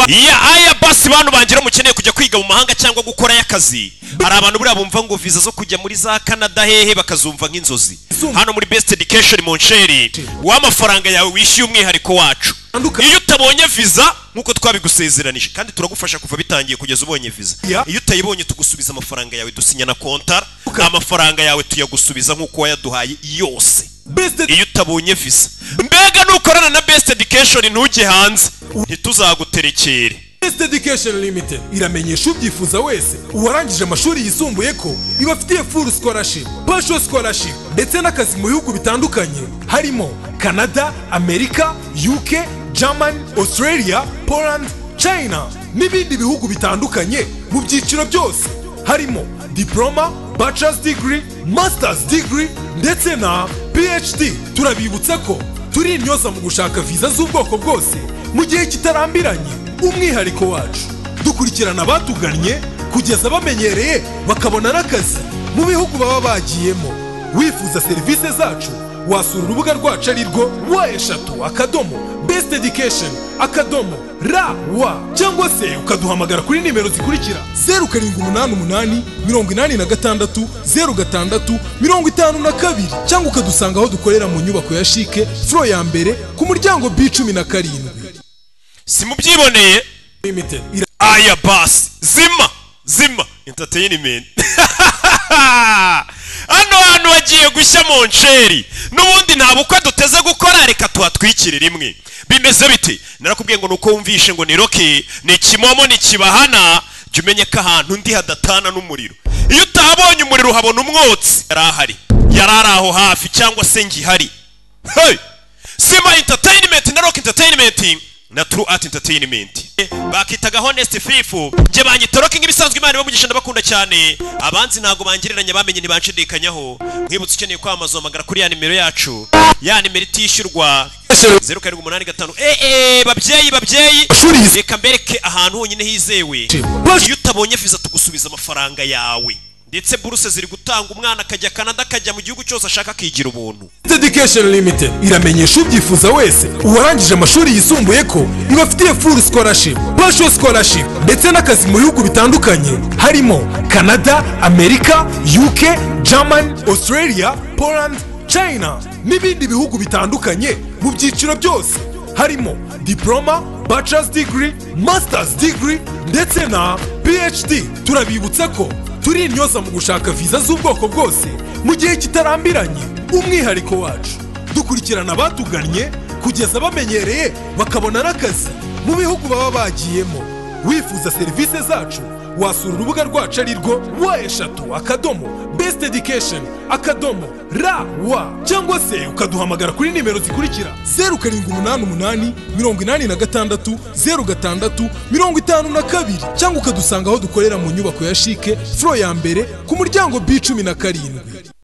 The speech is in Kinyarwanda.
iya aya basi bantu bangira mukeneye kujya kwiga mu mahanga cyangwa gukora y'akazi. Hari abantu buriya bumva ngo visa zo kujya muri za Canada hehe bakazumva nk'inzozi. Hano muri Best Education Moncheri w'amafaranga yawe wishyuye umwihariko wacu. Iyo utabonye visa nkuko twabigusezeranije kandi turagufasha kuva bitangiye kugeza ubonye visa. Iyo utayibonye tugusubiza amafaranga yawe, dusinya na contract, amafaranga yawe tuyagusubiza nkuko wayaduhaye yose. Iyo utabonye visa mbega nukorana na Best Education ntujye hanze ntituzaguterekere. Best Education Limited iramenyesha ubyifuza wese uwarangije amashuri yisumbuye ko ibafitiye full scholarship, partial scholarship ndetse n'akazi mu bihugu bitandukanye harimo Canada, Amerika, UK, Germany, Australia, Poland, China n'ibindi bihugu bitandukanye mu byiciro byose harimo diploma, bachelor's degree, master's degree ndetse na PhD. Turabibutsa ko turi intyoza mu gushaka visa z'ubwoko bwose mu gihe kitarambiranye. Umwihariko wacu dukurikirana abatugannye kugeza bamenyereye bakabona n'akazi mu bihugu baba bagiyemo. Wifuza serivisi zacu wasura urubuga rwacu arirwo wa cyangwa se ukaduhamagara kuri nimero zikurikira 0788 86 06 52 cyangwa ukadusanga aho dukorera mu nyubako ya Chic floor ya mbere ku muryango B17. Simubyiboneye Limited aya basi zima entertainment. Hano wagiye gushya Moncheri n'ubundi nta bukwe duteze gukora, reka tuhatwikire rimwe. Bimeze bite? Narakubwiye ngo nuko wumvishe ngo ni Rocky ni Kimomo ni Kibahana, jya umenye ko ahantu ndi hadatana n'umuriro. Iyo utabonye umuriro uhabona umwotsi. Yarari aho hafi cyangwa se ngihari. Hey! Sima Entertainment na Rock Entertainment na True Art Entertainment bakitaga Honest Fifu nje banyitoroka nk'ibisanzwe. Imana bamugisha ndabakunda cyane, abanzi ntago bangereranya bamenye nibanshidikanyho. Nkibutse ukeneye kwamaza amagara kuri ya nimero yacu, ya nimero itishyurwa 0785 babyeyi reka mbereke ahantu honyine hizewe. Iyo utabonye visa tugusubiza amafaranga yawe ndetse buruse ziri gutanga umwana akajya Canada akajya mu gihugu cyose ashaka akigira ubuntu. Education Limited iramenyesha ubyifuza wese uwarangije amashuri yisumbuye ko ibafitiye full scholarship, partial scholarship ndetse n'akazi mu bihugu bitandukanye harimo Canada, Amerika, UK, Germany, Australia, Poland, China n'ibindi bihugu bitandukanye mu byiciro byose harimo diploma, bachelor's degree, master's degree ndetse na PhD. Turabibutsa ko turi intyoza mu gushaka visa z'ubwoko bwose mu gihe kitarambiranye. Umwihariko wacu dukurikirana abatugannye kugeza bamenyereye bakabona n'akazi mu bihugu baba bagiyemo. Wifuza serivisi zacu wasura urubuga rwacu arirwo wa cyangwa se ukaduhamagara kuri nimero zikurikira 0788 86 06 52 cyangwa ukadusanga aho dukorera mu nyubako ya Chic floor ya mbere ku muryango B17.